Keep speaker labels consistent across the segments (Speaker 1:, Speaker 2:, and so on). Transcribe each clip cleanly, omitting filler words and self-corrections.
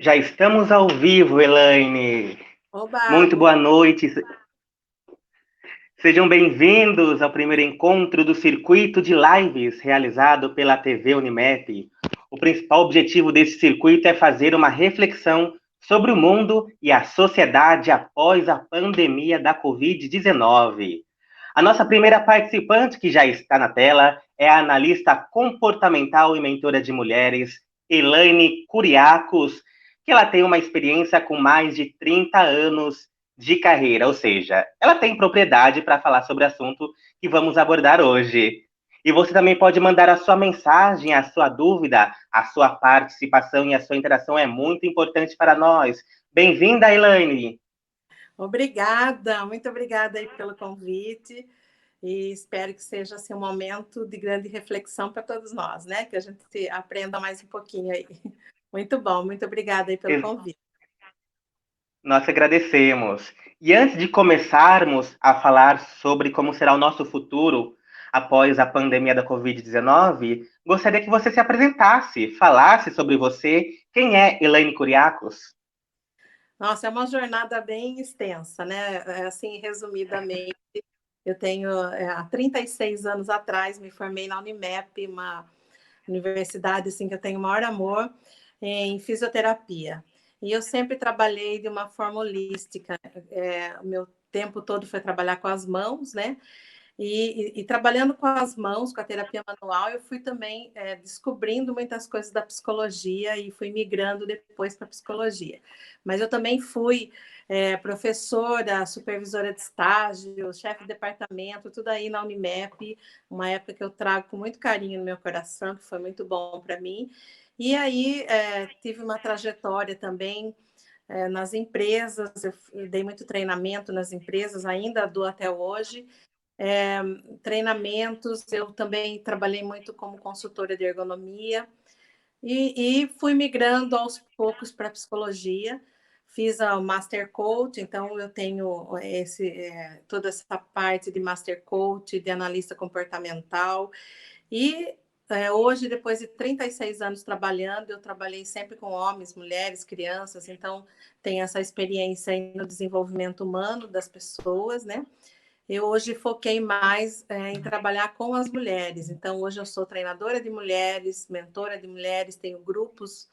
Speaker 1: Já estamos ao vivo, Elaine.
Speaker 2: Oba,
Speaker 1: Muito
Speaker 2: muito
Speaker 1: boa noite. Sejam bem-vindos ao primeiro encontro do circuito de lives realizado pela TV Unimep. O principal objetivo desse circuito é fazer uma reflexão sobre o mundo e a sociedade após a pandemia da Covid-19. A nossa primeira participante, que já está na tela, é a analista comportamental e mentora de mulheres, Elaine Curiacos, que ela tem uma experiência com mais de 30 anos de carreira, ou seja, ela tem propriedade para falar sobre o assunto que vamos abordar hoje. E você também pode mandar a sua mensagem, a sua dúvida, a sua participação e a sua interação é muito importante para nós. Bem-vinda, Elaine.
Speaker 2: obrigada, muito obrigada aí pelo convite e espero que seja assim, um momento de grande reflexão para todos nós, né? Que a gente aprenda mais um pouquinho aí. Muito bom, muito obrigada aí pelo convite.
Speaker 1: Nós agradecemos. E antes de começarmos a falar sobre como será o nosso futuro após a pandemia da Covid-19, gostaria que você se apresentasse, falasse sobre você. Quem é Elaine Curiacos?
Speaker 2: Nossa, é uma jornada bem extensa, né? Assim, resumidamente, eu tenho há 36 anos atrás me formei na Unimep, uma universidade assim que eu tenho o maior amor em fisioterapia. E eu sempre trabalhei de uma forma holística. O meu tempo todo foi trabalhar com as mãos, né? E trabalhando com as mãos, com a terapia manual, eu fui também descobrindo muitas coisas da psicologia e fui migrando depois para a psicologia. Mas eu também fui professora, supervisora de estágio, chefe de departamento, tudo aí na Unimep, uma época que eu trago com muito carinho no meu coração, que foi muito bom para mim. E aí tive uma trajetória também nas empresas, eu dei muito treinamento nas empresas, ainda dou até hoje, treinamentos, eu também trabalhei muito como consultora de ergonomia e fui migrando aos poucos para a psicologia. Fiz a Master Coach, então eu tenho toda essa parte de Master Coach, de analista comportamental. E hoje, depois de 36 anos trabalhando, eu trabalhei sempre com homens, mulheres, crianças, então tenho essa experiência no desenvolvimento humano das pessoas, né? Eu hoje foquei mais em trabalhar com as mulheres. Então, hoje eu sou treinadora de mulheres, mentora de mulheres, tenho grupos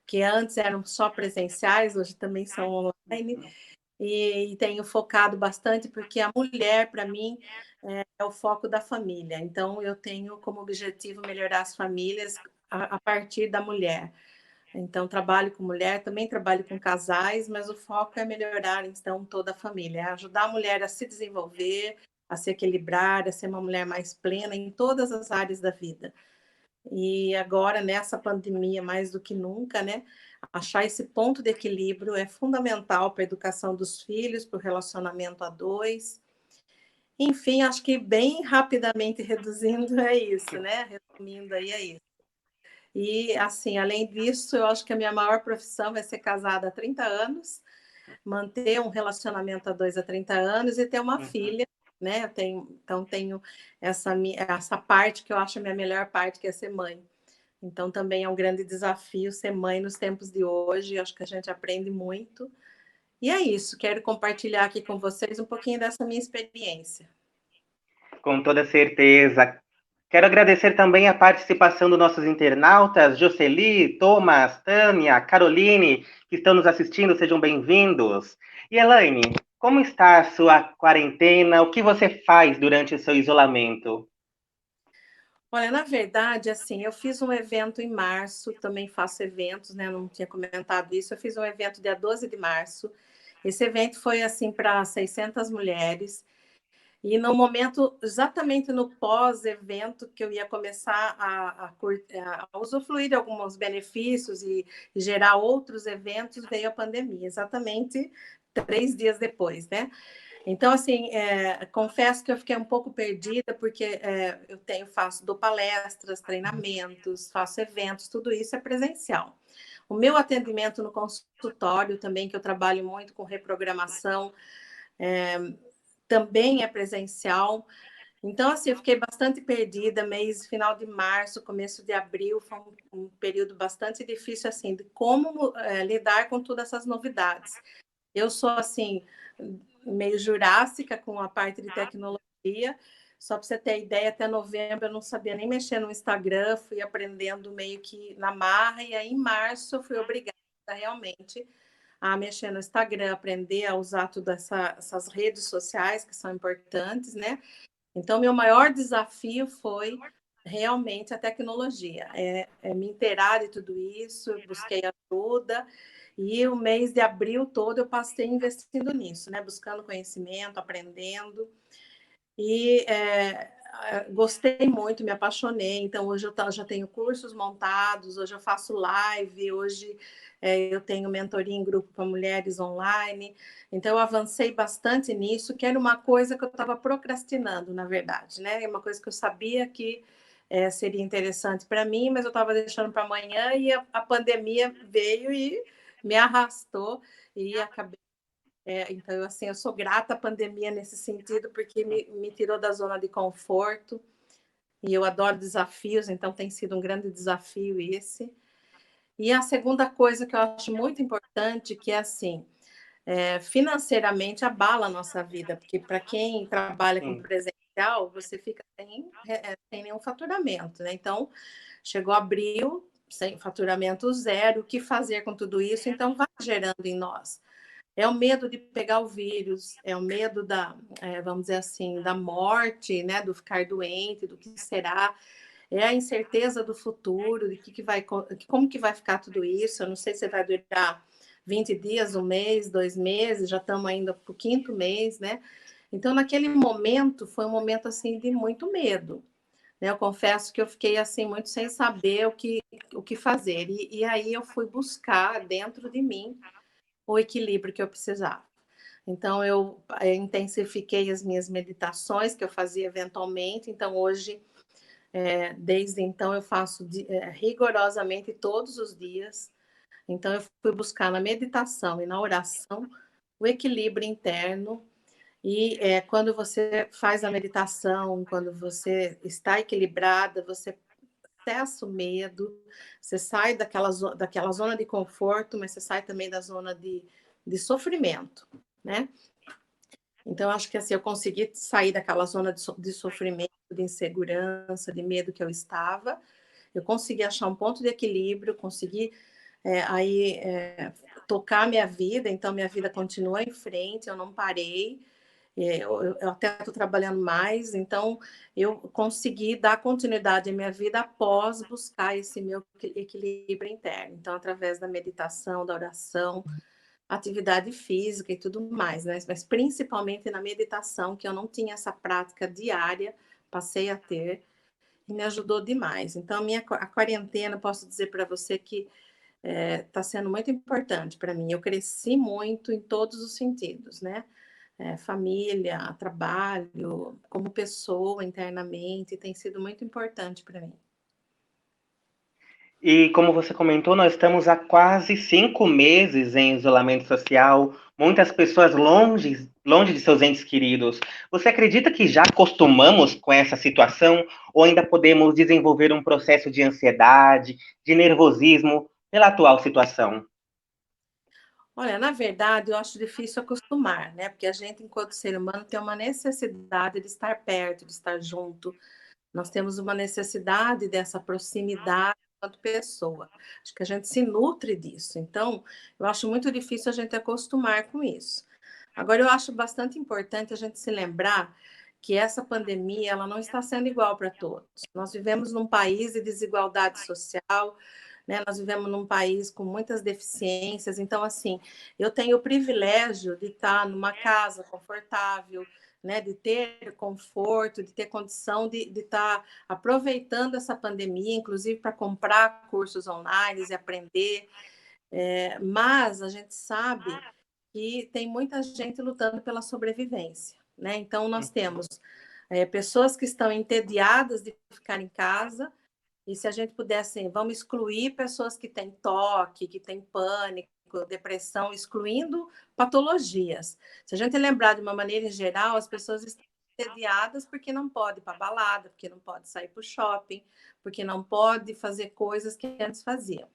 Speaker 2: que antes eram só presenciais, hoje também são online, e tenho focado bastante, porque a mulher, para mim, é o foco da família. Então, eu tenho como objetivo melhorar as famílias a partir da mulher. Então, trabalho com mulher, também trabalho com casais, mas o foco é melhorar, então, toda a família, é ajudar a mulher a se desenvolver, a se equilibrar, a ser uma mulher mais plena em todas as áreas da vida. E agora, nessa pandemia, mais do que nunca, né? Achar esse ponto de equilíbrio é fundamental para a educação dos filhos, para o relacionamento a dois. Enfim, acho que bem rapidamente reduzindo é isso, né? Resumindo aí é isso. E, assim, além disso, eu acho que a minha maior profissão vai ser casada há 30 anos, manter um relacionamento a dois há 30 anos e ter uma filha, né? Então, tenho essa parte que eu acho a minha melhor parte, que é ser mãe. Então, também é um grande desafio ser mãe nos tempos de hoje. Acho que a gente aprende muito. E é isso. Quero compartilhar aqui com vocês um pouquinho dessa minha experiência.
Speaker 1: Com toda certeza. Quero agradecer também a participação dos nossos internautas, Jocely, Thomas, Tânia, Caroline, que estão nos assistindo, sejam bem-vindos. E Elaine, como está a sua quarentena? O que você faz durante o seu isolamento?
Speaker 2: Olha, na verdade, assim, eu fiz um evento em março, também faço eventos, né? Não tinha comentado isso. Eu fiz um evento dia 12 de março. Esse evento foi assim para 600 mulheres. E no momento, exatamente no pós-evento, que eu ia começar a usufruir de alguns benefícios e gerar outros eventos, veio a pandemia, exatamente 3 dias depois, né? Então, assim, confesso que eu fiquei um pouco perdida, porque dou palestras, treinamentos, faço eventos, tudo isso é presencial. O meu atendimento no consultório também, que eu trabalho muito com reprogramação, também é presencial. Então, assim, eu fiquei bastante perdida, final de março, começo de abril, foi um período bastante difícil, assim, de como lidar com todas essas novidades. Eu sou, assim, meio jurássica com a parte de tecnologia, só para você ter ideia, até novembro eu não sabia nem mexer no Instagram, fui aprendendo meio que na marra, e aí em março eu fui obrigada realmente a mexer no Instagram, aprender a usar todas essas redes sociais que são importantes, né? Então, meu maior desafio foi realmente a tecnologia, me inteirar de tudo isso, eu busquei ajuda, e o mês de abril todo eu passei investindo nisso, né? Buscando conhecimento, aprendendo, e gostei muito, me apaixonei. Então, hoje eu já tenho cursos montados, hoje eu faço live, hoje eu tenho mentoria em grupo para mulheres online. Então, eu avancei bastante nisso, que era uma coisa que eu estava procrastinando, na verdade, né? É uma coisa que eu sabia que seria interessante para mim, mas eu estava deixando para amanhã, e a pandemia veio e me arrastou, e acabei então, assim, eu sou grata à pandemia nesse sentido, porque me tirou da zona de conforto, e eu adoro desafios, então tem sido um grande desafio esse. E a segunda coisa que eu acho muito importante, que é assim, financeiramente abala a nossa vida, porque para quem trabalha com
Speaker 1: Sim.
Speaker 2: presencial, você fica sem nenhum faturamento, né? Então, chegou abril, sem faturamento zero, o que fazer com tudo isso? Então, vai gerando em nós. É o medo de pegar o vírus, é o medo vamos dizer assim, da morte, né, do ficar doente, do que será, é a incerteza do futuro, de como que vai ficar tudo isso. Eu não sei se vai durar 20 dias, um mês, 2 meses, já estamos ainda para o quinto mês, né? Então, naquele momento, foi um momento assim de muito medo, né? Eu confesso que eu fiquei assim muito sem saber o que fazer. E aí eu fui buscar dentro de mim o equilíbrio que eu precisava. Então, eu intensifiquei as minhas meditações, que eu fazia eventualmente. Então, hoje, desde então, eu faço rigorosamente todos os dias. Então, eu fui buscar na meditação e na oração o equilíbrio interno. E quando você faz a meditação, quando você está equilibrada, você cessa o medo, você sai daquela zona de conforto, mas você sai também da zona de sofrimento, né? Então, acho que assim, eu consegui sair daquela zona de sofrimento, de insegurança, de medo que eu estava. Eu consegui achar um ponto de equilíbrio, consegui tocar a minha vida. Então, minha vida continua em frente, eu não parei. Eu até estou trabalhando mais, então eu consegui dar continuidade à minha vida após buscar esse meu equilíbrio interno. Então, através da meditação, da oração, atividade física e tudo mais, né? Mas principalmente na meditação, que eu não tinha essa prática diária, passei a ter, e me ajudou demais. Então, a quarentena, posso dizer para você que está sendo muito importante para mim. Eu cresci muito em todos os sentidos, né? Família, trabalho, como pessoa internamente, tem sido muito importante para mim.
Speaker 1: E como você comentou, nós estamos há quase 5 meses em isolamento social, muitas pessoas longe de seus entes queridos. Você acredita que já acostumamos com essa situação ou ainda podemos desenvolver um processo de ansiedade, de nervosismo pela atual situação?
Speaker 2: Olha, na verdade, eu acho difícil acostumar, né? Porque a gente, enquanto ser humano, tem uma necessidade de estar perto, de estar junto. Nós temos uma necessidade dessa proximidade enquanto pessoa. Acho que a gente se nutre disso. Então, eu acho muito difícil a gente acostumar com isso. Agora, eu acho bastante importante a gente se lembrar que essa pandemia ela não está sendo igual para todos. Nós vivemos num país de desigualdade social, né? Nós vivemos num país com muitas deficiências. Então, assim, eu tenho o privilégio de estar numa casa confortável, né, de ter conforto, de ter condição de estar aproveitando essa pandemia, inclusive para comprar cursos online e aprender. Mas a gente sabe que tem muita gente lutando pela sobrevivência, né? Então, nós temos pessoas que estão entediadas de ficar em casa, e se a gente pudesse, assim, vamos excluir pessoas que têm toque, que têm pânico, depressão, excluindo patologias. Se a gente lembrar de uma maneira em geral, as pessoas estão entediadas porque não pode ir para balada, porque não pode sair para o shopping, porque não pode fazer coisas que antes fazia.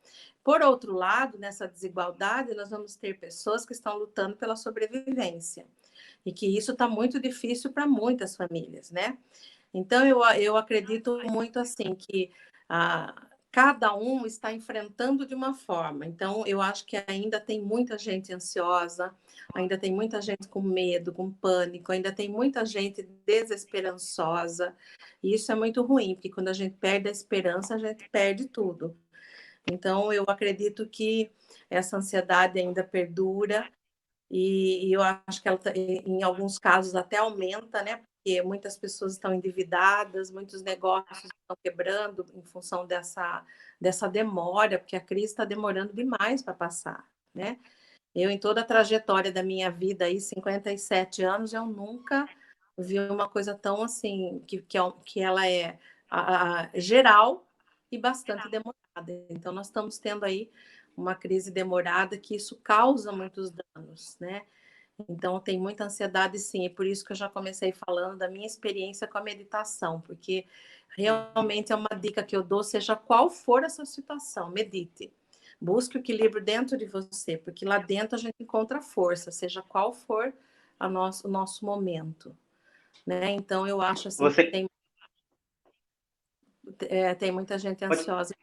Speaker 2: Por outro lado, nessa desigualdade, nós vamos ter pessoas que estão lutando pela sobrevivência e que isso está muito difícil para muitas famílias, né? Então, eu acredito muito assim que cada um está enfrentando de uma forma. Então, eu acho que ainda tem muita gente ansiosa, ainda tem muita gente com medo, com pânico, ainda tem muita gente desesperançosa. E isso é muito ruim, porque quando a gente perde a esperança, a gente perde tudo. Então, eu acredito que essa ansiedade ainda perdura e eu acho que ela, em alguns casos, até aumenta, né? Porque muitas pessoas estão endividadas, muitos negócios estão quebrando em função dessa demora, porque a crise está demorando demais para passar, né? Eu, em toda a trajetória da minha vida, aí, 57 anos, eu nunca vi uma coisa tão assim, que ela é geral e bastante demorada. Então, nós estamos tendo aí uma crise demorada que isso causa muitos danos, né? Então, tem muita ansiedade, sim, e por isso que eu já comecei falando da minha experiência com a meditação, porque realmente é uma dica que eu dou, seja qual for a sua situação, medite. Busque o equilíbrio dentro de você, porque lá dentro a gente encontra força, seja qual for o nosso momento, né? Então, eu acho assim que
Speaker 1: Você
Speaker 2: tem muita gente
Speaker 1: pode.
Speaker 2: ansiosa.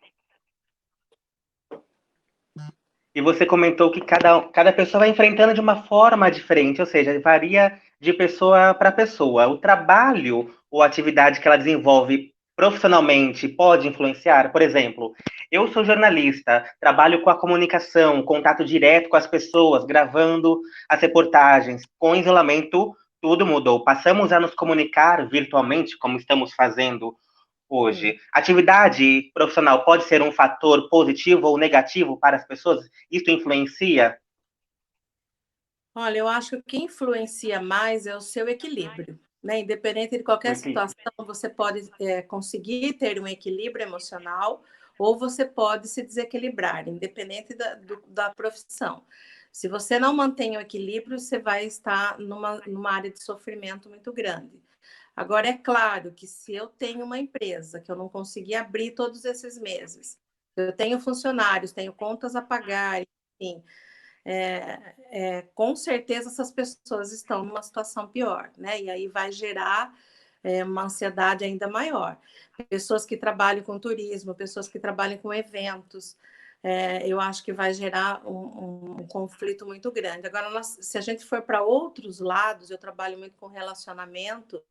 Speaker 1: E você comentou que cada pessoa vai enfrentando de uma forma diferente, ou seja, varia de pessoa para pessoa. O trabalho ou atividade que ela desenvolve profissionalmente pode influenciar? Por exemplo, eu sou jornalista, trabalho com a comunicação, contato direto com as pessoas, gravando as reportagens. Com o isolamento, tudo mudou. Passamos a nos comunicar virtualmente, como estamos fazendo
Speaker 2: Sim.
Speaker 1: hoje. Atividade profissional pode ser um fator positivo ou negativo para as pessoas? Isso influencia?
Speaker 2: Olha, eu acho que o que influencia mais é o seu equilíbrio, né? Independente de
Speaker 1: O
Speaker 2: qualquer
Speaker 1: equilíbrio.
Speaker 2: situação, você pode conseguir ter um equilíbrio emocional ou você pode se desequilibrar, independente da profissão. Se você não mantém o equilíbrio, você vai estar numa área de sofrimento muito grande. Agora, é claro que se eu tenho uma empresa que eu não consegui abrir todos esses meses, eu tenho funcionários, tenho contas a pagar, enfim, com certeza essas pessoas estão numa situação pior, né? E aí vai gerar uma ansiedade ainda maior. Pessoas que trabalham com turismo, pessoas que trabalham com eventos, eu acho que vai gerar um conflito muito grande. Agora, se a gente for para outros lados, eu trabalho muito com relacionamento,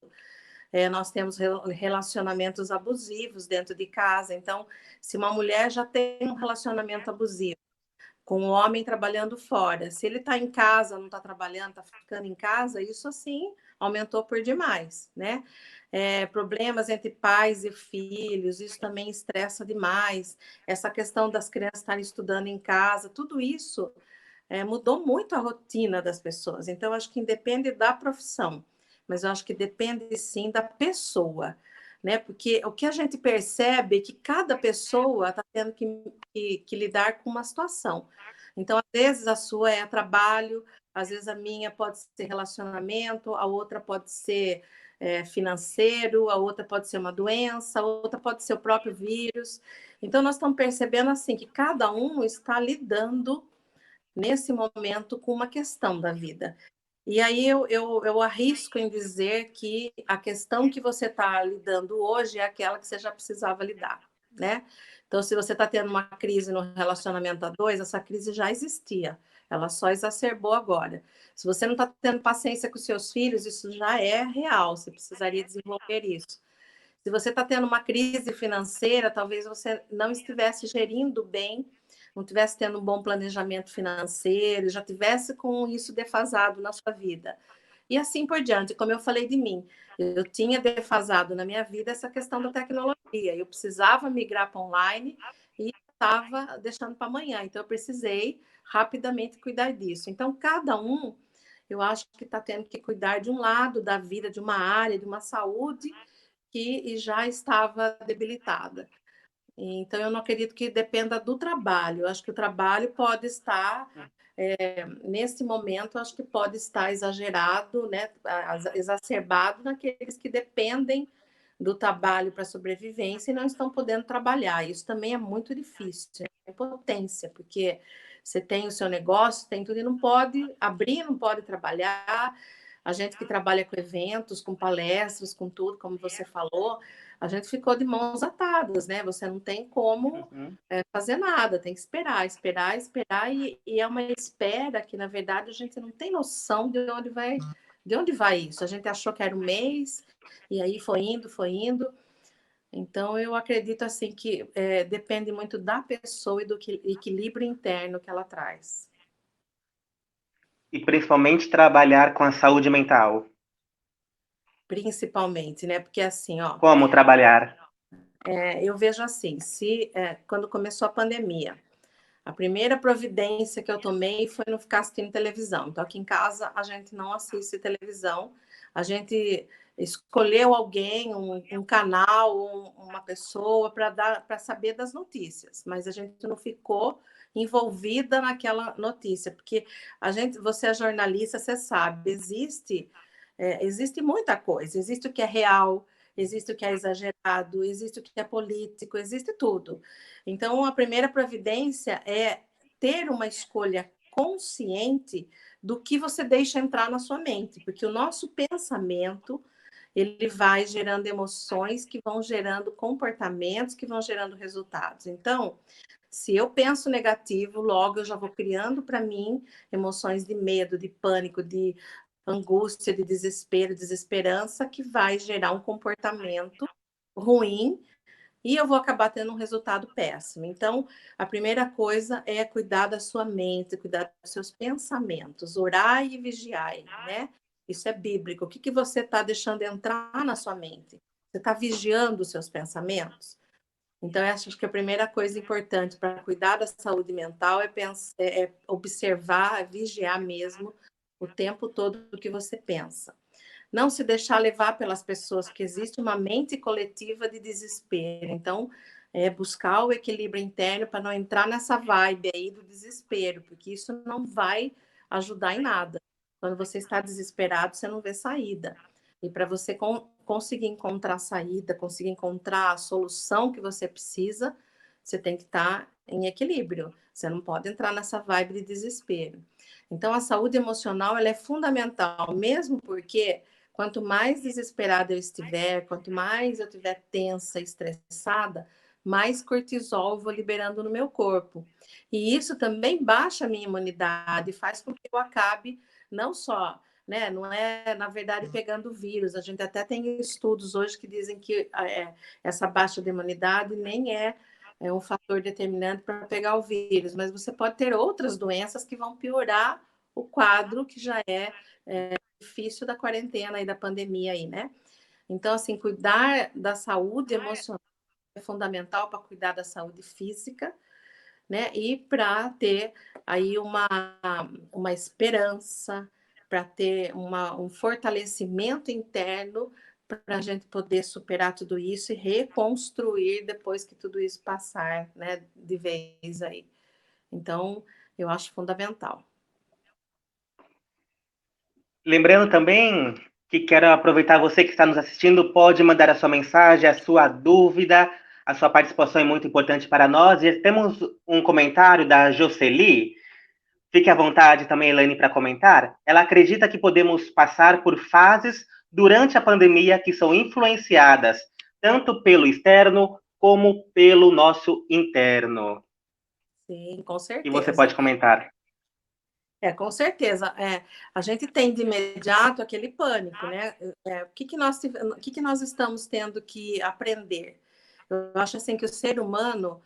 Speaker 2: nós temos relacionamentos abusivos dentro de casa. Então, se uma mulher já tem um relacionamento abusivo, com o homem trabalhando fora. Se ele está em casa, não está trabalhando, está ficando em casa, isso assim aumentou por demais, né? Problemas entre pais e filhos, isso também estressa demais. Essa questão das crianças estarem estudando em casa, tudo isso mudou muito a rotina das pessoas. Então, acho que independe da profissão, mas eu acho que depende sim da pessoa, né? Porque o que a gente percebe é que cada pessoa está tendo que lidar com uma situação. Então, às vezes a sua é trabalho, às vezes a minha pode ser relacionamento, a outra pode ser financeiro, a outra pode ser uma doença, a outra pode ser o próprio vírus. Então, nós estamos percebendo assim que cada um está lidando nesse momento com uma questão da vida. E aí eu arrisco em dizer que a questão que você está lidando hoje é aquela que você já precisava lidar, né? Então, se você está tendo uma crise no relacionamento a dois, essa crise já existia, ela só exacerbou agora. Se você não está tendo paciência com seus filhos, isso já é real, você precisaria desenvolver isso. Se você está tendo uma crise financeira, talvez você não estivesse gerindo bem, não estivesse tendo um bom planejamento financeiro, já tivesse com isso defasado na sua vida. E assim por diante, como eu falei de mim, eu tinha defasado na minha vida essa questão da tecnologia. Eu precisava migrar para online e estava deixando para amanhã. Então, eu precisei rapidamente cuidar disso. Então, cada um, eu acho que está tendo que cuidar de um lado da vida, de uma área, de uma saúde que já estava debilitada. Então, eu não acredito que dependa do trabalho. Eu acho que o trabalho pode estar, nesse momento, acho que pode estar exagerado, né, exacerbado naqueles que dependem do trabalho para sobrevivência e não estão podendo trabalhar. Isso também é muito difícil, é potência, porque você tem o seu negócio, tem tudo e não pode abrir, não pode trabalhar. A gente que trabalha com eventos, com palestras, com tudo, como você falou, a gente ficou de mãos atadas, né? Você não tem como
Speaker 1: Uhum.
Speaker 2: fazer nada, tem que esperar, esperar, esperar, e é uma espera que, na verdade, a gente não tem noção de onde vai isso. A gente achou que era um mês, e aí foi indo, foi indo. Então, eu acredito assim que depende muito da pessoa e do equilíbrio interno que ela traz.
Speaker 1: E principalmente trabalhar com a saúde mental.
Speaker 2: Principalmente, né? Porque assim, ó,
Speaker 1: Como trabalhar?
Speaker 2: eu vejo assim, se quando começou a pandemia, a primeira providência que eu tomei foi não ficar assistindo televisão. Então, aqui em casa, a gente não assiste televisão. A gente escolheu alguém, um canal, uma pessoa para saber das notícias, mas a gente não ficou envolvida naquela notícia, porque você é jornalista, você sabe, existe muita coisa, existe o que é real, existe o que é exagerado, existe o que é político, existe tudo. Então, a primeira providência é ter uma escolha consciente do que você deixa entrar na sua mente, porque o nosso pensamento ele vai gerando emoções que vão gerando comportamentos que vão gerando resultados. Então, se eu penso negativo, logo eu já vou criando para mim emoções de medo, de pânico, de angústia, de desespero, desesperança, que vai gerar um comportamento ruim e eu vou acabar tendo um resultado péssimo. Então, a primeira coisa é cuidar da sua mente, cuidar dos seus pensamentos, orar e vigiar, né? Isso é bíblico. O que que você está deixando entrar na sua mente? Você está vigiando os seus pensamentos? Então, eu acho que a primeira coisa importante para cuidar da saúde mental é observar, vigiar mesmo o tempo todo o que você pensa. Não se deixar levar pelas pessoas, porque existe uma mente coletiva de desespero. Então, buscar o equilíbrio interno para não entrar nessa vibe aí do desespero, porque isso não vai ajudar em nada. Quando você está desesperado, você não vê saída. E para você conseguir encontrar saída, conseguir encontrar a solução que você precisa, você tem que estar em equilíbrio. Você não pode entrar nessa vibe de desespero. Então, a saúde emocional ela é fundamental, mesmo porque quanto mais desesperada eu estiver, quanto mais eu estiver tensa, estressada, mais cortisol eu vou liberando no meu corpo. E isso também baixa a minha imunidade, faz com que eu acabe não só, né, não é, na verdade, pegando vírus. A gente até tem estudos hoje que dizem que essa baixa de imunidade nem é um fator determinante para pegar o vírus, mas você pode ter outras doenças que vão piorar o quadro que já é difícil da quarentena e da pandemia aí, né? Então, assim, cuidar da saúde emocional é fundamental para cuidar da saúde física, né? E para ter aí uma esperança, para ter um fortalecimento interno para a gente poder superar tudo isso e reconstruir depois que tudo isso passar, né, de vez aí. Então, eu acho fundamental.
Speaker 1: Lembrando também que quero aproveitar você que está nos assistindo, pode mandar a sua mensagem, a sua dúvida, a sua participação é muito importante para nós. E temos um comentário da Jocely. Fique à vontade também, Elaine, para comentar. Ela acredita que podemos passar por fases durante a pandemia que são influenciadas tanto pelo externo como pelo nosso interno.
Speaker 2: Sim, com
Speaker 1: E você
Speaker 2: certeza.
Speaker 1: pode comentar.
Speaker 2: Com certeza. A gente tem de imediato aquele pânico, né? O que nós estamos tendo que aprender? Eu acho assim que o ser humano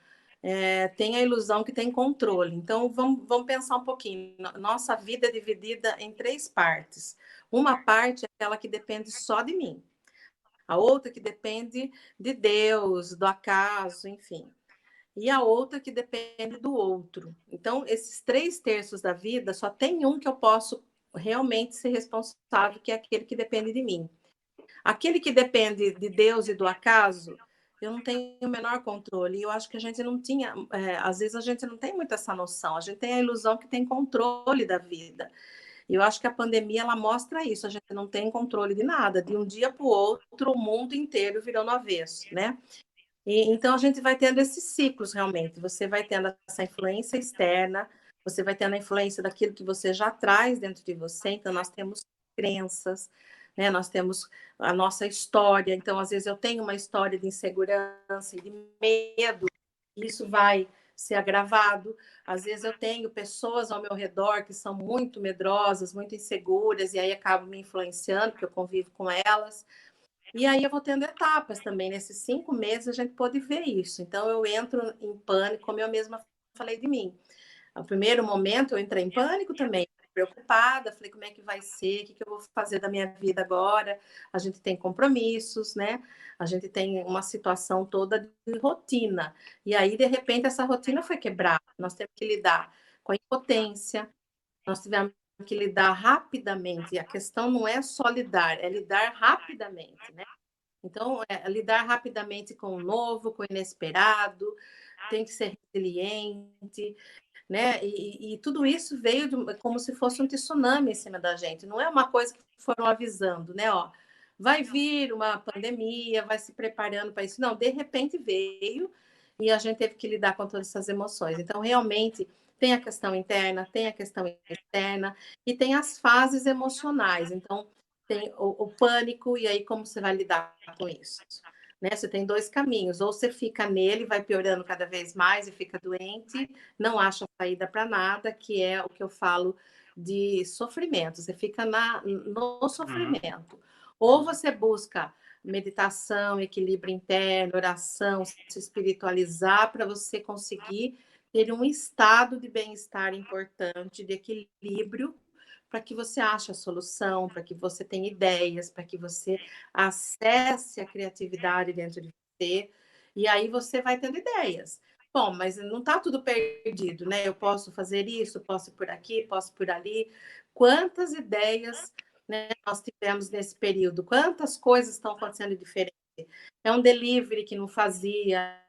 Speaker 2: tem a ilusão que tem controle. Então, vamos pensar um pouquinho. Nossa vida é dividida em três partes. Uma parte é aquela que depende só de mim. A outra que depende de Deus, do acaso, enfim, e a outra que depende do outro. Então, esses 3/3 da vida, só tem um que eu posso realmente ser responsável, que é aquele que depende de mim. Aquele que depende de Deus e do acaso, eu não tenho o menor controle. E eu acho que a gente não tinha, às vezes a gente não tem muito essa noção. A gente tem a ilusão que tem controle da vida. E eu acho que a pandemia ela mostra isso. A gente não tem controle de nada. De um dia para o outro, o mundo inteiro virou no avesso, né? Então a gente vai tendo esses ciclos realmente. Você vai tendo essa influência externa, você vai tendo a influência daquilo que você já traz dentro de você. Então nós temos crenças, né? Nós temos a nossa história. Então às vezes eu tenho uma história de insegurança e de medo. Isso vai ser agravado. Às vezes eu tenho pessoas ao meu redor que são muito medrosas, muito inseguras, e aí acabo me influenciando, porque eu convivo com elas. E aí eu vou tendo etapas também. Nesses 5 meses a gente pode ver isso. Então eu entro em pânico, como eu mesma falei de mim. No primeiro momento eu entrei em pânico também, preocupada, falei como é que vai ser, o que eu vou fazer da minha vida agora? A gente tem compromissos, né? A gente tem uma situação toda de rotina. E aí, de repente, essa rotina foi quebrada. Nós temos que lidar com a impotência, nós tivemos que lidar rapidamente. E a questão não é só lidar, é lidar rapidamente, né? Então, lidar rapidamente com o novo, com o inesperado, tem que ser resiliente, né? E tudo isso veio como se fosse um tsunami em cima da gente. Não é uma coisa que foram avisando, né? Ó, vai vir uma pandemia, vai se preparando para isso. Não, de repente veio e a gente teve que lidar com todas essas emoções. Então, realmente, tem a questão interna, tem a questão externa e tem as fases emocionais. Então, tem o pânico, e aí como você vai lidar com isso? Né? Você tem dois caminhos, ou você fica nele, vai piorando cada vez mais e fica doente, não acha saída para nada, que é o que eu falo de sofrimento, você fica no sofrimento. Ou você busca meditação, equilíbrio interno, oração, se espiritualizar para você conseguir ter um estado de bem-estar importante, de equilíbrio, para que você ache a solução, para que você tenha ideias, para que você acesse a criatividade dentro de você, e aí você vai tendo ideias. Bom, mas não está tudo perdido, né? Eu posso fazer isso, posso ir por aqui, posso ir por ali. Quantas ideias, né, nós tivemos nesse período? Quantas coisas estão acontecendo diferente? É um delivery que não fazia,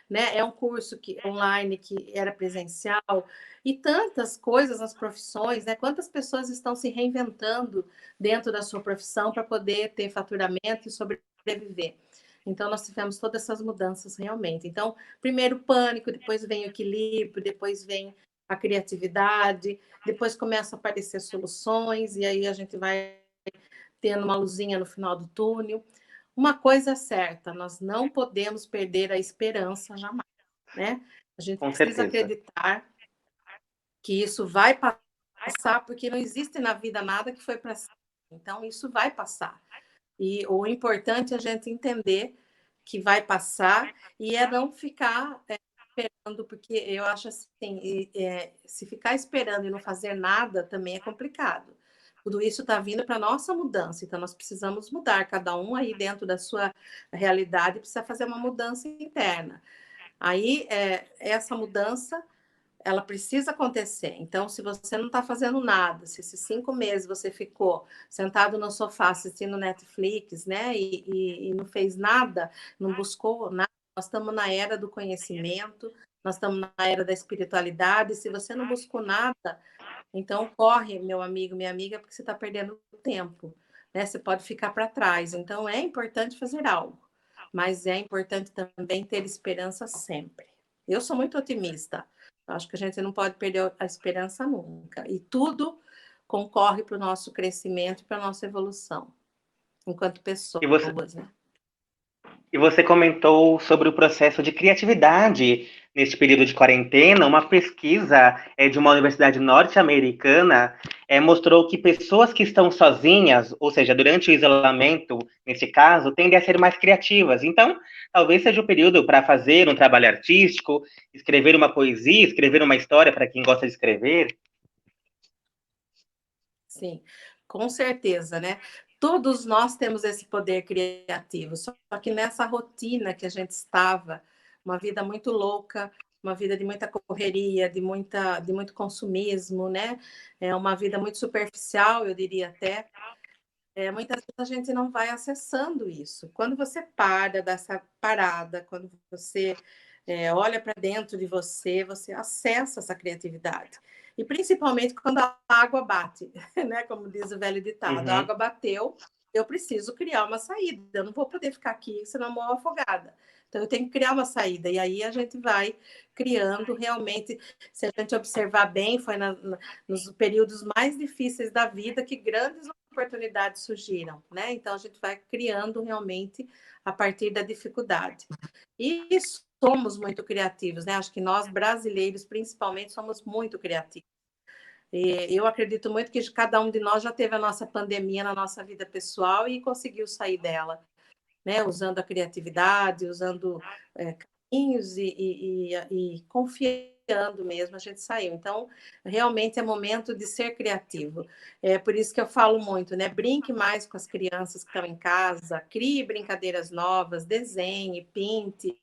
Speaker 2: né? É um curso online que era presencial, e tantas coisas nas profissões, né? Quantas pessoas estão se reinventando dentro da sua profissão para poder ter faturamento e sobreviver. Então, nós tivemos todas essas mudanças realmente. Então, primeiro pânico, depois vem o equilíbrio, depois vem a criatividade, depois começam a aparecer soluções, e aí a gente vai tendo uma luzinha no final do túnel. Uma coisa é certa, nós não podemos perder a esperança jamais, né? A gente
Speaker 1: Com
Speaker 2: precisa
Speaker 1: certeza.
Speaker 2: acreditar que isso vai passar, porque não existe na vida nada que foi para sempre. Então, isso vai passar. E o importante é a gente entender que vai passar e é não ficar esperando, porque eu acho assim, se ficar esperando e não fazer nada também é complicado. Tudo isso está vindo para a nossa mudança, então nós precisamos mudar, cada um aí dentro da sua realidade precisa fazer uma mudança interna. Aí, essa mudança ela precisa acontecer. Então, se você não está fazendo nada, se esses 5 meses você ficou sentado no sofá assistindo Netflix, né, e não fez nada, não buscou nada, nós estamos na era do conhecimento, nós estamos na era da espiritualidade. Se você não buscou nada, então corre, meu amigo, minha amiga, porque você está perdendo tempo, né? Você pode ficar para trás. Então, é importante fazer algo, mas é importante também ter esperança sempre. Eu sou muito otimista. Acho que a gente não pode perder a esperança nunca. E tudo concorre para o nosso crescimento e para a nossa evolução, enquanto
Speaker 1: E você,
Speaker 2: pessoas, né?
Speaker 1: e você comentou sobre o processo de criatividade neste período de quarentena. Uma pesquisa de uma universidade norte-americana mostrou que pessoas que estão sozinhas, ou seja, durante o isolamento, nesse caso, tendem a ser mais criativas. Então, talvez seja o período para fazer um trabalho artístico, escrever uma poesia, escrever uma história para quem gosta de escrever.
Speaker 2: Sim, com certeza, né? Todos nós temos esse poder criativo, só que nessa rotina que a gente estava, uma vida muito louca, uma vida de muita correria, de muito consumismo, né? É uma vida muito superficial, eu diria até. Muitas vezes a gente não vai acessando isso. Quando você para dessa parada, quando você olha para dentro de você, você acessa essa criatividade. E principalmente quando a água bate, né? Como diz o velho ditado, a
Speaker 1: Uhum.
Speaker 2: água bateu, eu preciso criar uma saída. Eu não vou poder ficar aqui, senão eu morro afogada. Então eu tenho que criar uma saída. E aí a gente vai criando realmente. Se a gente observar bem, foi nos períodos mais difíceis da vida que grandes oportunidades surgiram, né? Então a gente vai criando realmente a partir da dificuldade. E somos muito criativos, né? Acho que nós brasileiros, principalmente, somos muito criativos. E eu acredito muito que cada um de nós já teve a nossa pandemia na nossa vida pessoal e conseguiu sair dela, né? Usando a criatividade, usando caminhos e confiando mesmo, a gente saiu. Então, realmente é momento de ser criativo. É por isso que eu falo muito, né? Brinque mais com as crianças que estão em casa, crie brincadeiras novas, desenhe, pinte.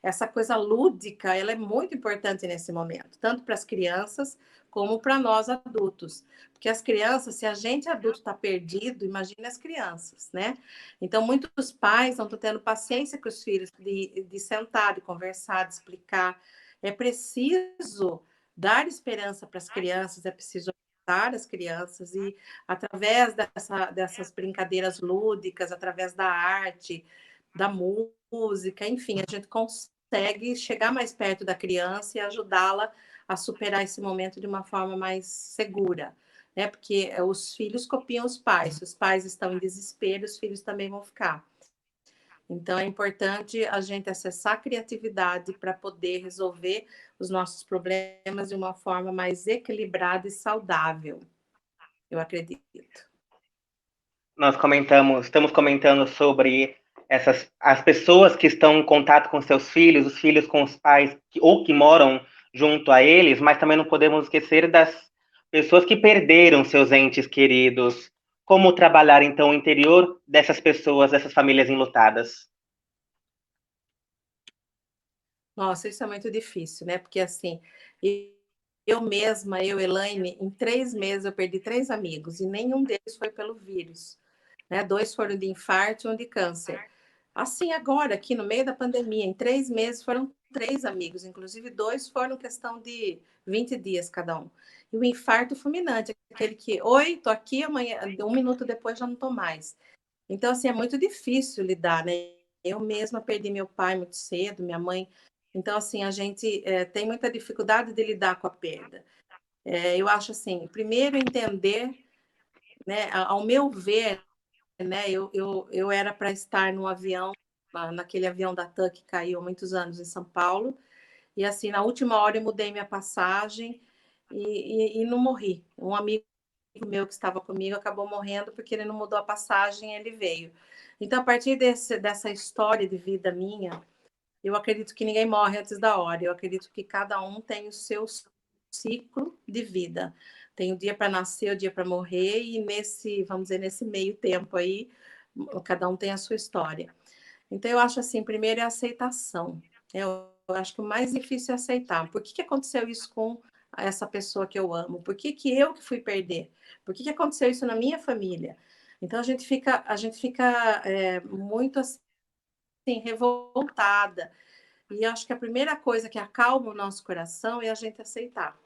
Speaker 2: Essa coisa lúdica, ela é muito importante nesse momento, tanto para as crianças como para nós adultos. Porque as crianças, se a gente adulto está perdido, imagine as crianças, né? Então, muitos pais não estão tendo paciência com os filhos de sentar, de conversar, de explicar. É preciso dar esperança para as crianças, é preciso ajudar as crianças e, através dessas brincadeiras lúdicas, através da arte, da música, enfim, a gente consegue chegar mais perto da criança e ajudá-la a superar esse momento de uma forma mais segura, né? Porque os filhos copiam os pais. Se os pais estão em desespero, os filhos também vão ficar. Então, é importante a gente acessar a criatividade para poder resolver os nossos problemas de uma forma mais equilibrada e saudável, eu acredito.
Speaker 1: Estamos comentando sobre as pessoas que estão em contato com seus filhos, os filhos com os pais ou que moram junto a eles, mas também não podemos esquecer das pessoas que perderam seus entes queridos. Como trabalhar então o interior dessas pessoas, dessas famílias enlutadas?
Speaker 2: Nossa, isso é muito difícil, né? Porque assim, eu mesma, Elaine, em 3 meses eu perdi 3 amigos e nenhum deles foi pelo vírus, né? 2 foram de infarto e um de câncer. Assim, agora, aqui no meio da pandemia, em 3 meses foram 3 amigos, inclusive 2 foram questão de 20 dias cada um. E o infarto fulminante, aquele que, oi, tô aqui, amanhã, 1 minuto depois já não tô mais. Então, assim, é muito difícil lidar, né? Eu mesma perdi meu pai muito cedo, minha mãe. Então, assim, a gente tem muita dificuldade de lidar com a perda. Eu acho assim, primeiro entender, né? Ao meu ver, né? Eu era para estar no avião, naquele avião da TAM que caiu há muitos anos em São Paulo, e assim, na última hora eu mudei minha passagem e não morri. Um amigo meu que estava comigo acabou morrendo porque ele não mudou a passagem, ele veio. Então, a partir dessa história de vida minha, eu acredito que ninguém morre antes da hora. Eu acredito que cada um tem o seu ciclo de vida. Tem o dia para nascer, o dia para morrer, e vamos dizer, nesse meio tempo aí, cada um tem a sua história. Então, eu acho assim, primeiro é a aceitação. Eu acho que o mais difícil é aceitar. Por que aconteceu isso com essa pessoa que eu amo? Por que eu que fui perder? Por que aconteceu isso na minha família? Então, a gente fica muito assim, revoltada. E eu acho que a primeira coisa que acalma o nosso coração é a gente aceitar.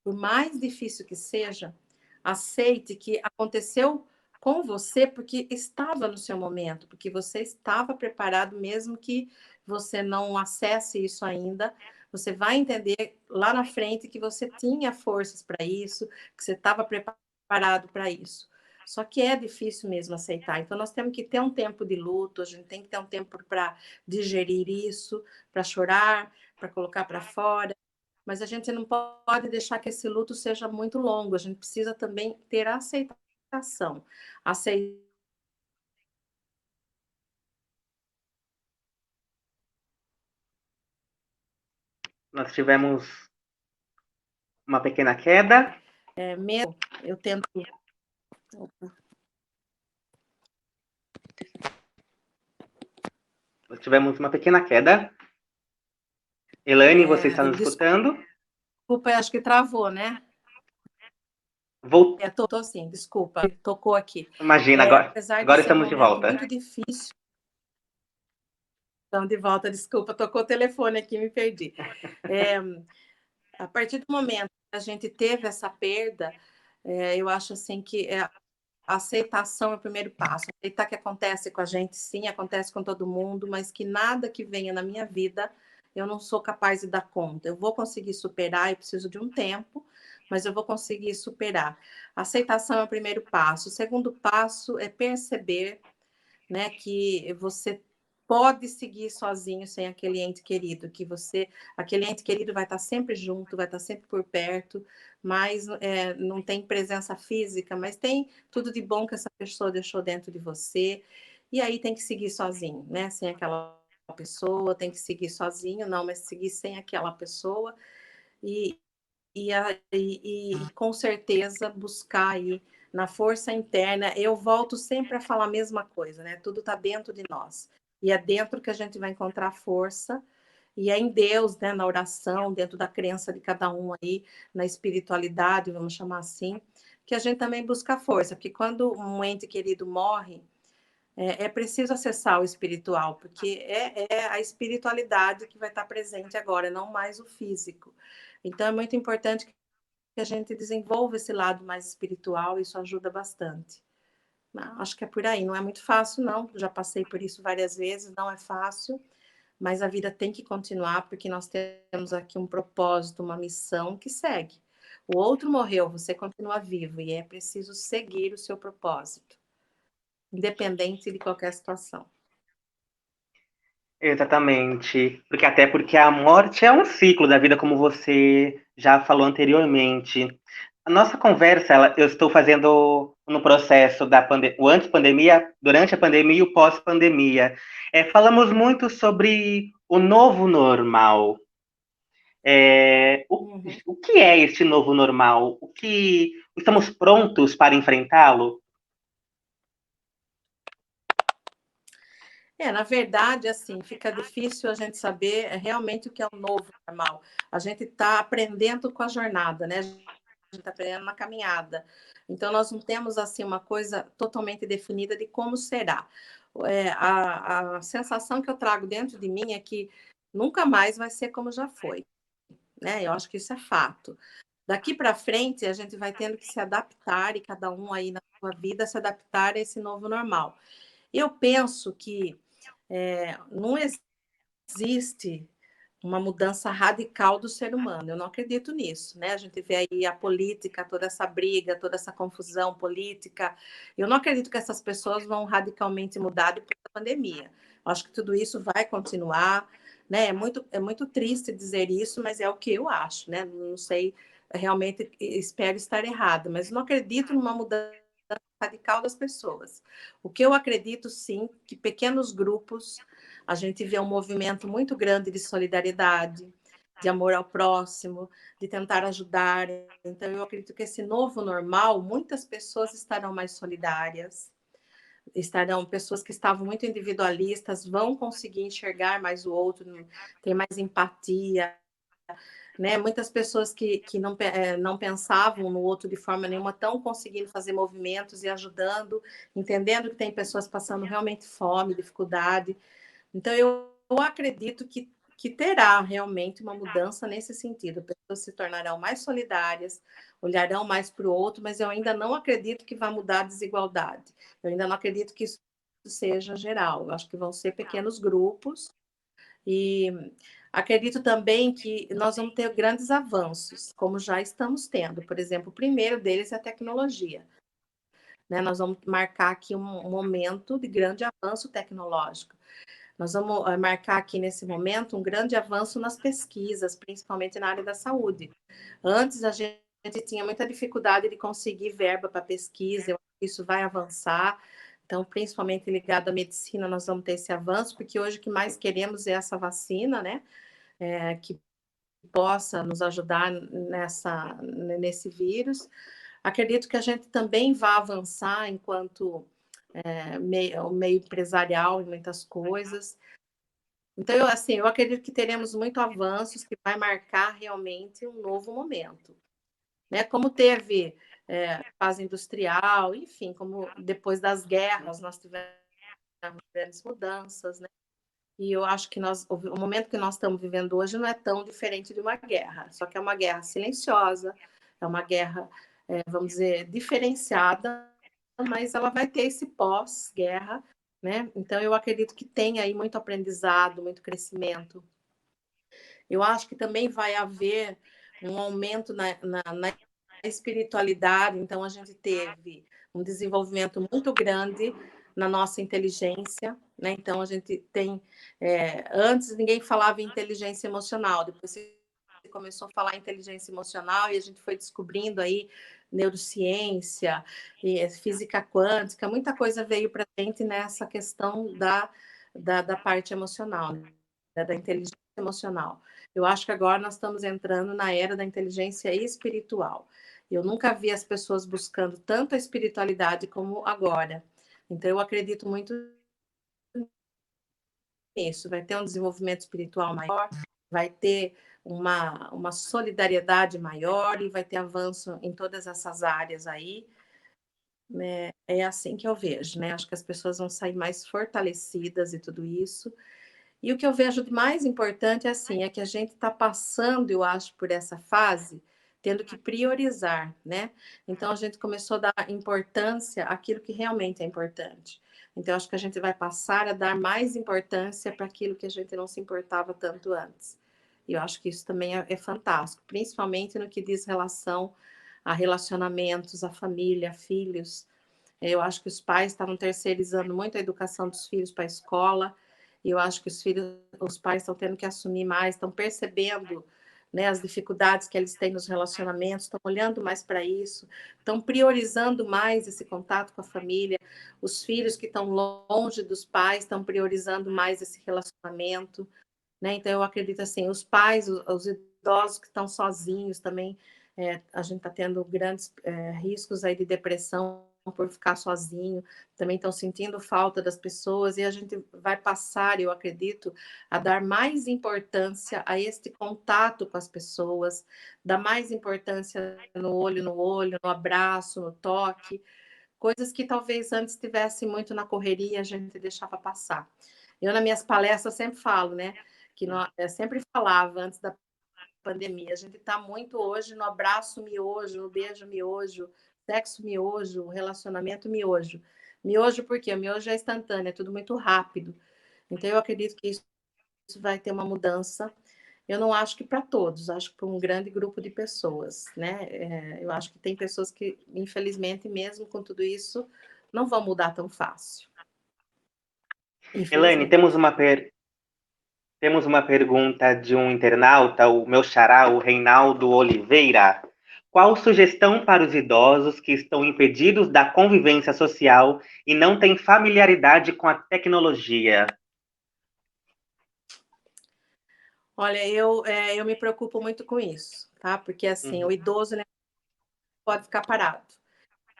Speaker 2: Por mais difícil que seja, aceite que aconteceu com você porque estava no seu momento, porque você estava preparado, mesmo que você não acesse isso ainda. Você vai entender lá na frente que você tinha forças para isso, que você estava preparado para isso. Só que é difícil mesmo aceitar. Então, nós temos que ter um tempo de luto, a gente tem que ter um tempo para digerir isso, para chorar, para colocar para fora, mas a gente não pode deixar que esse luto seja muito longo. A gente precisa também ter aceitação. Aceitar.
Speaker 1: Nós tivemos uma pequena queda.
Speaker 2: Mesmo, eu tento.
Speaker 1: Nós tivemos uma pequena queda. Elaine, você está nos
Speaker 2: Desculpa,
Speaker 1: escutando?
Speaker 2: acho que travou, né?
Speaker 1: Vou...
Speaker 2: Tô sim, desculpa, tocou aqui.
Speaker 1: Imagina,
Speaker 2: Apesar de
Speaker 1: agora
Speaker 2: ser um
Speaker 1: estamos de
Speaker 2: momento
Speaker 1: volta.
Speaker 2: muito difícil, então de volta, desculpa, tocou o telefone aqui, me perdi. A partir do momento que a gente teve essa perda, eu acho assim que a aceitação é o primeiro passo. Aceitar que acontece com a gente, sim, acontece com todo mundo, mas que nada que venha na minha vida eu não sou capaz de dar conta. Eu vou conseguir superar, eu preciso de um tempo, mas eu vou conseguir superar. A aceitação é o primeiro passo. O segundo passo é perceber, né, que você pode seguir sozinho sem aquele ente querido, que aquele ente querido vai estar sempre junto, vai estar sempre por perto, mas não tem presença física, mas tem tudo de bom que essa pessoa deixou dentro de você, e aí tem que seguir sozinho, né, sem aquela pessoa, tem que seguir sozinho, não, mas seguir sem aquela pessoa, e, e com certeza buscar aí na força interna. Eu volto sempre a falar a mesma coisa, né? Tudo está dentro de nós. E é dentro que a gente vai encontrar força, e é em Deus, né? Na oração, dentro da crença de cada um aí, na espiritualidade, vamos chamar assim, que a gente também busca força, porque quando um ente querido morre, é preciso acessar o espiritual, porque é a espiritualidade que vai estar presente agora, não mais o físico. Então, é muito importante que a gente desenvolva esse lado mais espiritual, isso ajuda bastante. Acho que é por aí, não é muito fácil, não. Já passei por isso várias vezes, não é fácil, mas a vida tem que continuar, porque nós temos aqui um propósito, uma missão que segue. O outro morreu, você continua vivo, e é preciso seguir o seu propósito, independente de qualquer situação.
Speaker 1: Exatamente. Porque a morte é um ciclo da vida, como você já falou anteriormente. A nossa conversa, eu estou fazendo no processo o antes-pandemia, durante a pandemia e o pós-pandemia. Falamos muito sobre o novo normal.
Speaker 2: Uhum.
Speaker 1: O que é este novo normal? O que estamos prontos para enfrentá-lo?
Speaker 2: Na verdade, assim, fica difícil a gente saber realmente o que é o novo normal. A gente está aprendendo com a jornada, né? A gente está aprendendo na caminhada. Então, nós não temos, assim, uma coisa totalmente definida de como será. A sensação que eu trago dentro de mim é que nunca mais vai ser como já foi, né? Eu acho que isso é fato. Daqui para frente, a gente vai tendo que se adaptar, e cada um aí na sua vida se adaptar a esse novo normal. Eu penso que não existe uma mudança radical do ser humano. Eu não acredito nisso, né? A gente vê aí a política, toda essa briga, toda essa confusão política. Eu não acredito que essas pessoas vão radicalmente mudar depois da pandemia. Eu acho que tudo isso vai continuar, né? É muito triste dizer isso, mas é o que eu acho, né? Não sei, realmente espero estar errada, mas não acredito numa mudança radical das pessoas. O que eu acredito, sim, que pequenos grupos, a gente vê um movimento muito grande de solidariedade, de amor ao próximo, de tentar ajudar. Então, eu acredito que esse novo normal, muitas pessoas estarão mais solidárias, estarão pessoas que estavam muito individualistas, vão conseguir enxergar mais o outro, ter mais empatia, né? Muitas pessoas que não pensavam no outro de forma nenhuma estão conseguindo fazer movimentos e ajudando, entendendo que tem pessoas passando realmente fome, dificuldade. Então, eu acredito que terá realmente uma mudança nesse sentido. Pessoas se tornarão mais solidárias, olharão mais para o outro, mas eu ainda não acredito que vai mudar a desigualdade. Eu ainda não acredito que isso seja geral. Eu acho que vão ser pequenos grupos e acredito também que nós vamos ter grandes avanços, como já estamos tendo. Por exemplo, o primeiro deles é a tecnologia, né? Nós vamos marcar aqui um momento de grande avanço tecnológico. Nós vamos marcar aqui nesse momento um grande avanço nas pesquisas, principalmente na área da saúde. Antes a gente tinha muita dificuldade de conseguir verba para pesquisa, eu acho que isso vai avançar. Então, principalmente ligado à medicina, nós vamos ter esse avanço, porque hoje o que mais queremos é essa vacina, né? Que possa nos ajudar nesse vírus. Acredito que a gente também vai avançar enquanto meio empresarial em muitas coisas. Então, eu acredito que teremos muito avanços que vai marcar realmente um novo momento, né? Como teve fase industrial, enfim, como depois das guerras nós tivemos grandes mudanças, né? E eu acho que o momento que nós estamos vivendo hoje não é tão diferente de uma guerra, só que é uma guerra silenciosa, é uma guerra, vamos dizer, diferenciada, mas ela vai ter esse pós-guerra, né? Então eu acredito que tem aí muito aprendizado, muito crescimento. Eu acho que também vai haver um aumento na espiritualidade, então a gente teve um desenvolvimento muito grande na nossa inteligência, né? Então a gente tem antes ninguém falava em inteligência emocional, depois se começou a falar em inteligência emocional e a gente foi descobrindo aí neurociência, e física quântica, muita coisa veio para a gente nessa questão da parte emocional, né? Da inteligência emocional. Eu acho que agora nós estamos entrando na era da inteligência espiritual. Eu nunca vi as pessoas buscando tanto a espiritualidade como agora. Então, eu acredito muito nisso. Vai ter um desenvolvimento espiritual maior, vai ter uma solidariedade maior e vai ter avanço em todas essas áreas aí. Né? É assim que eu vejo, né? Acho que as pessoas vão sair mais fortalecidas e tudo isso. E o que eu vejo de mais importante assim, é que a gente está passando, eu acho, por essa fase, tendo que priorizar, né? Então a gente começou a dar importância àquilo que realmente é importante. Então acho que a gente vai passar a dar mais importância para aquilo que a gente não se importava tanto antes. E eu acho que isso também é fantástico, principalmente no que diz relação a relacionamentos, a família, a filhos. Eu acho que os pais estavam terceirizando muito a educação dos filhos para a escola. E eu acho que os pais estão tendo que assumir mais, estão percebendo, né, as dificuldades que eles têm nos relacionamentos, estão olhando mais para isso, estão priorizando mais esse contato com a família. Os filhos que estão longe dos pais estão priorizando mais esse relacionamento, né? Então eu acredito assim, os pais, os idosos que estão sozinhos também, a gente está tendo grandes riscos aí de depressão por ficar sozinho, também estão sentindo falta das pessoas e a gente vai passar, eu acredito, a dar mais importância a este contato com as pessoas, dar mais importância no olho, no abraço, no toque, coisas que talvez antes estivesse muito na correria, a gente deixava passar. Eu, nas minhas palestras, sempre falo, né? Eu sempre falava antes da pandemia, a gente está muito hoje no abraço miojo, no beijo miojo, sexo miojo, relacionamento miojo. Miojo por quê? O miojo é instantâneo, é tudo muito rápido. Então, eu acredito que isso vai ter uma mudança. Eu não acho que para todos, acho que para um grande grupo de pessoas, né? Eu acho que tem pessoas que, infelizmente, mesmo com tudo isso, não vão mudar tão fácil.
Speaker 1: Elaine,
Speaker 2: Infelizmente.
Speaker 1: temos uma pergunta de um internauta, o meu xará, o Reinaldo Oliveira. Qual sugestão para os idosos que estão impedidos da convivência social e não têm familiaridade com a tecnologia?
Speaker 2: Olha, eu me preocupo muito com isso, tá? Porque, assim, o
Speaker 1: Uhum.
Speaker 2: idoso, né, pode ficar parado.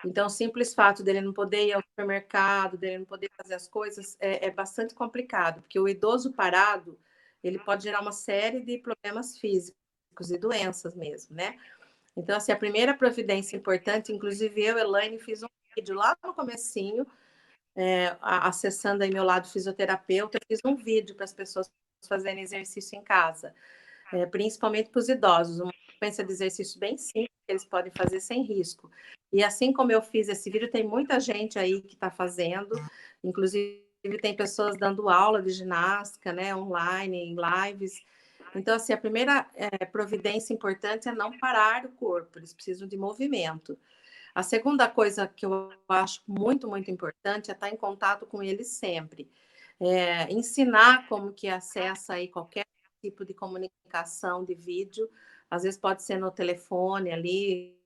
Speaker 2: Então, o simples fato dele não poder ir ao supermercado, dele não poder fazer as coisas, é bastante complicado, porque o idoso parado, ele pode gerar uma série de problemas físicos e doenças mesmo, né? Então, assim, a primeira providência importante, inclusive eu, Elaine, fiz um vídeo lá no comecinho, acessando aí meu lado fisioterapeuta, eu fiz um vídeo para as pessoas fazerem exercício em casa, principalmente para os idosos, uma sequência de exercício bem simples que eles podem fazer sem risco. E assim como eu fiz esse vídeo, tem muita gente aí que está fazendo, inclusive tem pessoas dando aula de ginástica, né, online, em lives. Então, assim, a primeira providência importante é não parar o corpo, eles precisam de movimento. A segunda coisa que eu acho muito, muito importante é estar em contato com eles sempre. Ensinar como que acessa aí qualquer tipo de comunicação de vídeo, às vezes pode ser no telefone ali,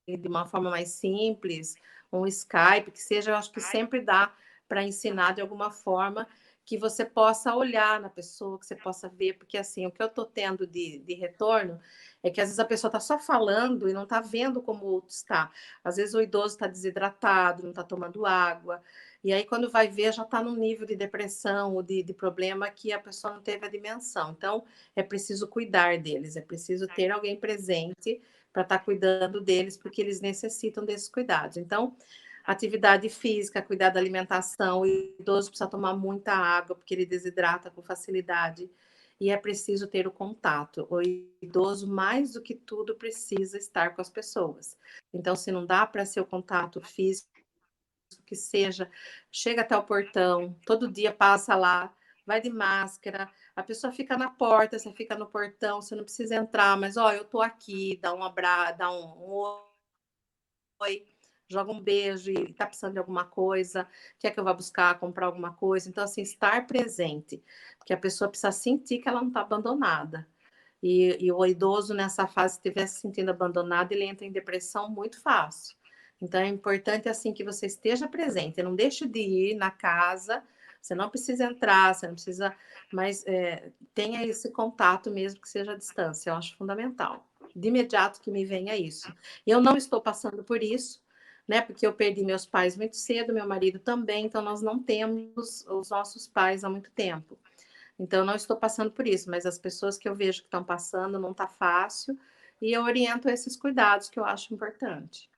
Speaker 2: de uma forma mais simples, um Skype, que seja, eu acho que sempre dá para ensinar de alguma forma que você possa olhar na pessoa, que você possa ver, porque assim, o que eu estou tendo de retorno é que às vezes a pessoa está só falando e não está vendo como o outro está. Às vezes o idoso está desidratado, não está tomando água, e aí quando vai ver já está num nível de depressão ou de problema que a pessoa não teve a dimensão. Então, é preciso cuidar deles, é preciso ter alguém presente para estar cuidando deles, porque eles necessitam desses cuidados. Então, atividade física, cuidar da alimentação, o idoso precisa tomar muita água, porque ele desidrata com facilidade, e é preciso ter o contato. O idoso, mais do que tudo, precisa estar com as pessoas. Então, se não dá para ser o contato físico, que seja, chega até o portão, todo dia passa lá, vai de máscara, a pessoa fica na porta, você fica no portão, você não precisa entrar, mas ó, eu tô aqui, dá um abraço, dá um oi, joga um beijo e tá precisando de alguma coisa, quer que eu vá buscar, comprar alguma coisa. Então, assim, estar presente, porque a pessoa precisa sentir que ela não está abandonada. E o idoso, nessa fase, se estiver se sentindo abandonado, ele entra em depressão muito fácil. Então, é importante, assim, que você esteja presente. Não deixe de ir na casa, você não precisa entrar, você não precisa... Mas tenha esse contato mesmo que seja à distância. Eu acho fundamental. De imediato que me venha isso. Eu não estou passando por isso, né? Porque eu perdi meus pais muito cedo, meu marido também, então nós não temos os nossos pais há muito tempo. Então, eu não estou passando por isso, mas as pessoas que eu vejo que estão passando não está fácil, e eu oriento esses cuidados que eu acho importante.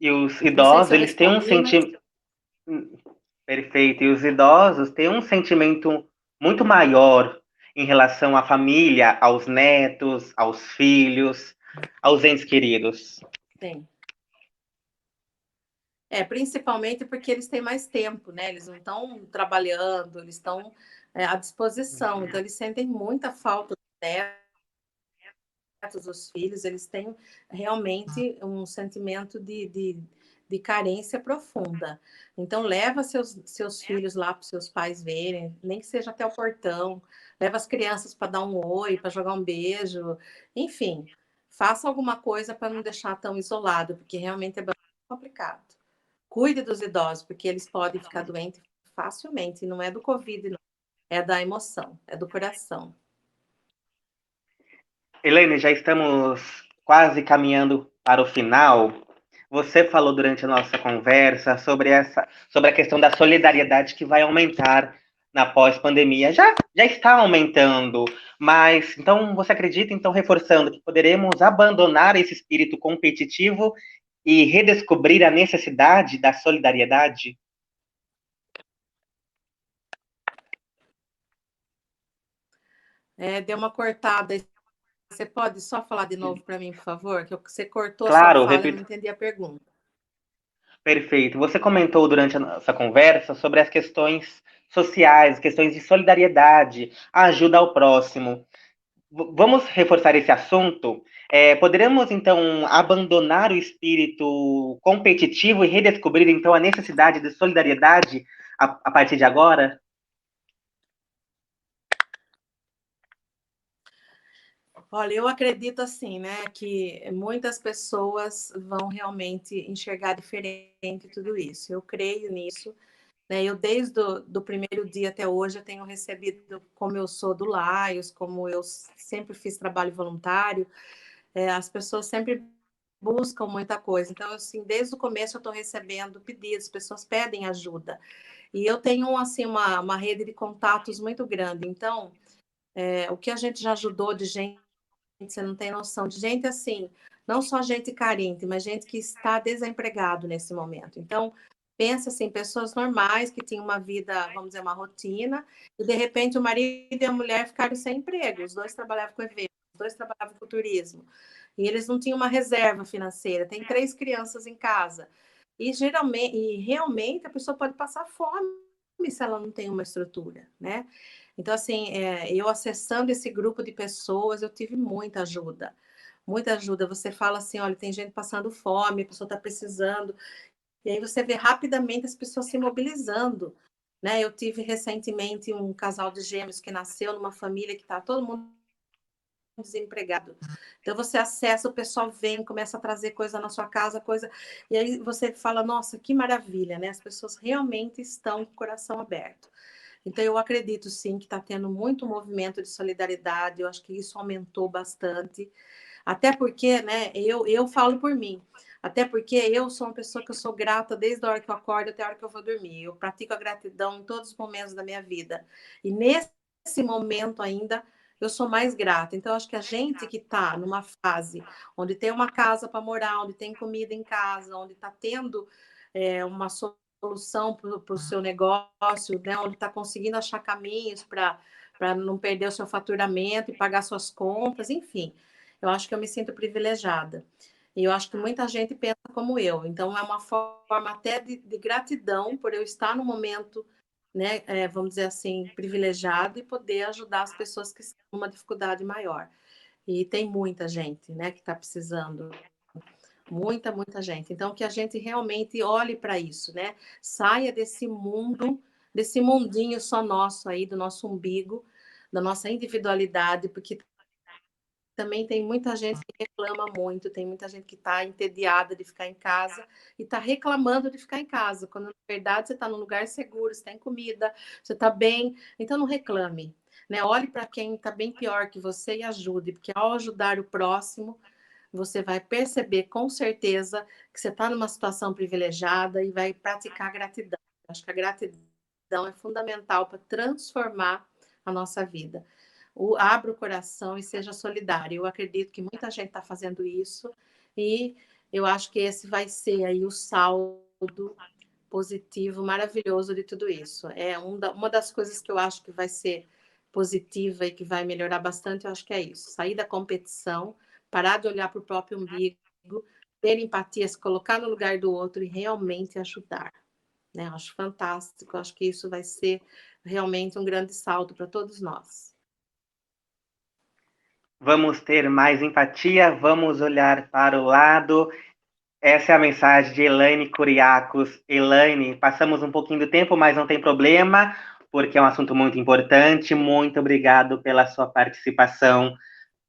Speaker 1: E os
Speaker 2: Não sei se
Speaker 1: idosos,
Speaker 2: eu
Speaker 1: eles têm um
Speaker 2: respondi, mas
Speaker 1: sentimento. Perfeito. E os idosos têm um sentimento muito maior em relação à família, aos netos, aos filhos, aos entes queridos.
Speaker 2: sim. Principalmente porque eles têm mais tempo, né? Eles não estão trabalhando, eles estão à disposição, então eles sentem muita falta dos netos, dos filhos, eles têm realmente um sentimento de carência profunda. Então, leva seus filhos lá para os seus pais verem, nem que seja até o portão, leva as crianças para dar um oi, para jogar um beijo, enfim, faça alguma coisa para não deixar tão isolado, porque realmente é bastante complicado. Cuide dos idosos, porque eles podem ficar doentes facilmente, e não é do Covid, não. É da emoção, é do coração.
Speaker 1: Elaine, já estamos quase caminhando para o final. Você falou durante a nossa conversa sobre a questão da solidariedade que vai aumentar na pós-pandemia. Já está aumentando, mas então você acredita, então, reforçando que poderemos abandonar esse espírito competitivo e redescobrir a necessidade da solidariedade?
Speaker 2: Deu uma cortada. Você pode só falar de novo para mim, por favor? Que você cortou a sua
Speaker 1: Claro,
Speaker 2: fala, eu não
Speaker 1: repito.
Speaker 2: entendi a pergunta.
Speaker 1: Perfeito. Você comentou durante a nossa conversa sobre as questões sociais, questões de solidariedade, a ajuda ao próximo. Vamos reforçar esse assunto? Poderemos, então, abandonar o espírito competitivo e redescobrir, então, a necessidade de solidariedade a partir de agora?
Speaker 2: Olha, eu acredito assim, né, que muitas pessoas vão realmente enxergar diferente tudo isso. Eu creio nisso, né? Eu desde do primeiro dia até hoje eu tenho recebido, como eu sou do Laios, como eu sempre fiz trabalho voluntário, as pessoas sempre buscam muita coisa. Então, assim, desde o começo eu estou recebendo pedidos, pessoas pedem ajuda. E eu tenho, assim, uma rede de contatos muito grande. Então, o que a gente já ajudou de gente, você não tem noção, de gente assim, não só gente carente, mas gente que está desempregado nesse momento. Então, pensa assim, pessoas normais que tinham uma vida, vamos dizer, uma rotina, e de repente o marido e a mulher ficaram sem emprego. Os dois trabalhavam com eventos, os dois trabalhavam com turismo. E eles não tinham uma reserva financeira. Tem 3 crianças em casa. E geralmente, e realmente a pessoa pode passar fome se ela não tem uma estrutura, né? Então, assim, eu acessando esse grupo de pessoas, eu tive muita ajuda. Muita ajuda. Você fala assim, olha, tem gente passando fome, a pessoa está precisando. E aí você vê rapidamente as pessoas se mobilizando. Né? Eu tive recentemente um casal de gêmeos que nasceu numa família que está todo mundo desempregado. Então você acessa, o pessoal vem, começa a trazer coisa na sua casa, coisa, e aí você fala, nossa, que maravilha, né? As pessoas realmente estão com o coração aberto. Então eu acredito sim que está tendo muito movimento de solidariedade, eu acho que isso aumentou bastante, até porque, né, eu falo por mim, até porque eu sou uma pessoa que eu sou grata desde a hora que eu acordo até a hora que eu vou dormir, eu pratico a gratidão em todos os momentos da minha vida, e nesse momento ainda eu sou mais grata. Então, acho que a gente que está numa fase onde tem uma casa para morar, onde tem comida em casa, onde está tendo uma solução para o seu negócio, né? Onde está conseguindo achar caminhos para não perder o seu faturamento e pagar suas contas, enfim. Eu acho que eu me sinto privilegiada. E eu acho que muita gente pensa como eu. Então, é uma forma até de gratidão por eu estar no momento, né, vamos dizer assim, privilegiado e poder ajudar as pessoas que estão numa dificuldade maior. E tem muita gente, né, que está precisando. Muita gente. Então, que a gente realmente olhe para isso, né? Saia desse mundo, desse mundinho só nosso aí, do nosso umbigo, da nossa individualidade, porque também tem muita gente que reclama muito, tem muita gente que está entediada de ficar em casa e está reclamando de ficar em casa, quando na verdade você está num lugar seguro, você tem comida, você está bem, então não reclame. Né? Olhe para quem está bem pior que você e ajude, porque ao ajudar o próximo, você vai perceber com certeza que você está numa situação privilegiada e vai praticar gratidão. Acho que a gratidão é fundamental para transformar a nossa vida. Abra o coração e seja solidário. Eu acredito que muita gente está fazendo isso e eu acho que esse vai ser aí o saldo positivo, maravilhoso de tudo isso. É uma das coisas que eu acho que vai ser positiva e que vai melhorar bastante, eu acho que é isso. Sair da competição, parar de olhar para o próprio umbigo, ter empatia, se colocar no lugar do outro e realmente ajudar. Né? Eu acho fantástico, eu acho que isso vai ser realmente um grande salto para todos nós.
Speaker 1: Vamos ter mais empatia, vamos olhar para o lado. Essa é a mensagem de Elaine Kuriakos. Elaine, passamos um pouquinho do tempo, mas não tem problema, porque é um assunto muito importante. Muito obrigado pela sua participação.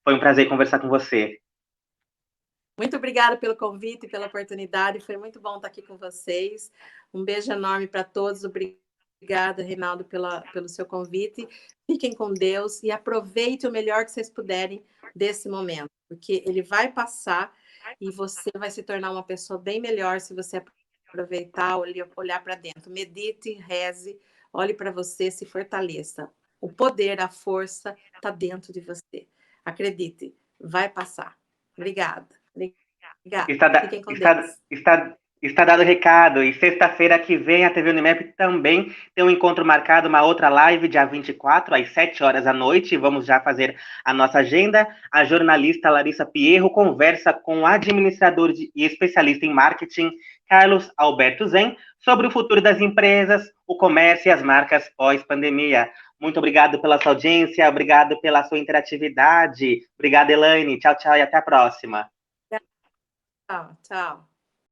Speaker 1: Foi um prazer conversar com você.
Speaker 2: Muito obrigada pelo convite e pela oportunidade. Foi muito bom estar aqui com vocês. Um beijo enorme para todos. Obrigada, Reinaldo, pelo seu convite. Fiquem com Deus e aproveitem o melhor que vocês puderem desse momento, porque ele vai passar e você vai se tornar uma pessoa bem melhor se você aproveitar, olhar para dentro. Medite, reze, olhe para você, se fortaleça. O poder, a força está dentro de você. Acredite, vai passar. Obrigada.
Speaker 1: Está,
Speaker 2: Fiquem com
Speaker 1: está,
Speaker 2: Deus.
Speaker 1: está dado o recado. E sexta-feira que vem a TV Unimap também tem um encontro marcado, uma outra live, dia 24, às 7 horas da noite. Vamos já fazer a nossa agenda. A jornalista Larissa Pierro conversa com o administrador e especialista em marketing, Carlos Alberto Zen, sobre o futuro das empresas, o comércio e as marcas pós-pandemia. Muito obrigado pela sua audiência, obrigado pela sua interatividade. Obrigado, Elaine. Tchau, tchau e até a próxima.
Speaker 2: Tchau, tchau.